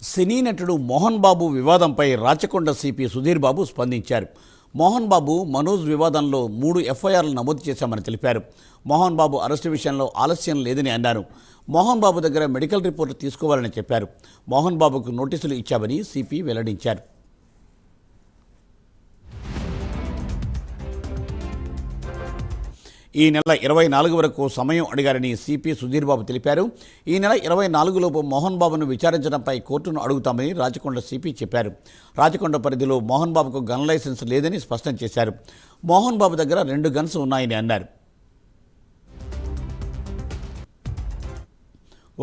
సినీ నటుడు మోహన్ బాబు వివాదంపై రాచకొండ సిపి సుధీర్ బాబు స్పందించారు. మోహన్ బాబు మనోజ్ వివాదంలో 3 ఎఫ్ఐఆర్లు నమోదు చేశామని తెలిపారు. మోహన్ బాబు అరెస్టు విషయంలో ఆలస్యం లేదని అన్నారు. మోహన్ బాబు దగ్గర మెడికల్ రిపోర్టు తీసుకోవాలని చెప్పారు. మోహన్ బాబుకు నోటీసులు ఇచ్చామని సిపి వెల్లడించారు. ఈ నెల 24 వరకు సమయం అడిగారని సిపి సుధీర్ బాబు తెలిపారు. ఈ నెల 24 లోపు మోహన్ బాబును విచారించడంపై కోర్టును అడుగుతామని రాచకొండ సిపి చెప్పారు. రాచకొండ పరిధిలో మోహన్ బాబుకు గన్ లైసెన్స్ లేదని స్పష్టం చేశారు. మోహన్ బాబు దగ్గర 2 గన్స్ ఉన్నాయని అన్నారు.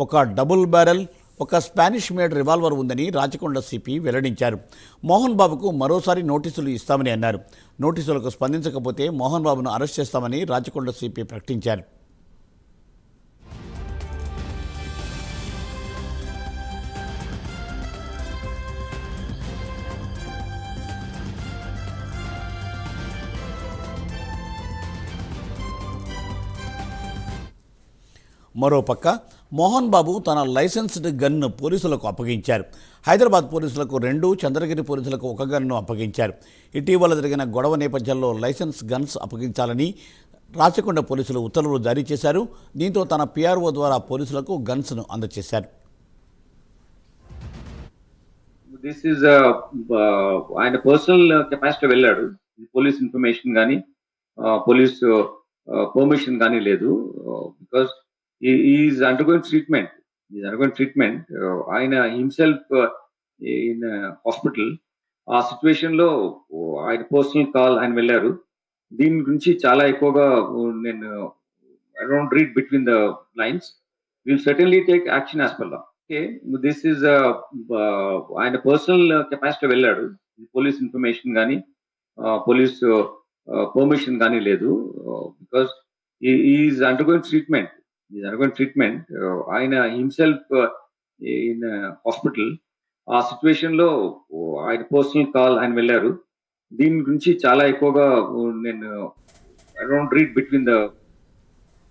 ఒక డబుల్ బ్యారెల్, ఒక స్పానిష్ మేడ్ రివాల్వర్ ఉందని రాచకొండ సిపి వెల్లడించారు. మోహన్ బాబుకు మరోసారి నోటీసులు ఇస్తామని అన్నారు. నోటీసులకు స్పందించకపోతే మోహన్ బాబును అరెస్ట్ చేస్తామని రాచకొండ సిపి ప్రకటించారు. మరోపక్క మోహన్ బాబు తన లైసెన్స్డ్ గన్ను పోలీసులకు అప్పగించారు. హైదరాబాద్ పోలీసులకు 2, చంద్రగిరి పోలీసులకు 1 గన్ను అప్పగించారు. ఇటీవల జరిగిన గొడవ నేపథ్యంలో లైసెన్స్ గన్స్ అప్పగించాలని రాచకొండ పోలీసులు ఉత్తర్వులు జారీ చేశారు. దీంతో తన పిఆర్ఓ ద్వారా పోలీసులకు గన్స్ను అందజేశారు. దిస్ ఈజ్ ఆయన పర్సనల్ కెపాసిటీ వెళ్ళాడు. పోలీస్ ఇన్ఫర్మేషన్ కానీ పోలీస్ పర్మిషన్ కానీ లేదు. Because is undergoing treatment. ఆయన హిమ్సెల్ఫ్ ఇన్ హాస్పిటల్. ఆ సిచ్యువేషన్ లో ఆయన పర్సనల్ కాల్ ఆయన వెళ్ళారు. దీని గురించి చాలా ఎక్కువగా నేను I don't read between the lines. Will certainly take action as per law. Okay, this is ఆయన పర్సనల్ కెపాసిటీ వెళ్ళాడు. పోలీస్ ఇన్ఫర్మేషన్ కానీ పోలీస్ పర్మిషన్ కానీ లేదు. Because is undergoing treatment. ఆయన హిమ్సెల్ఫ్ ఇన్ హాస్పిటల్. ఆ సిచ్యువేషన్ లో ఆయన పర్సనల్ కాల్ ఆయన వెళ్ళారు. దీని గురించి చాలా ఎక్కువగా నేను I don't read between the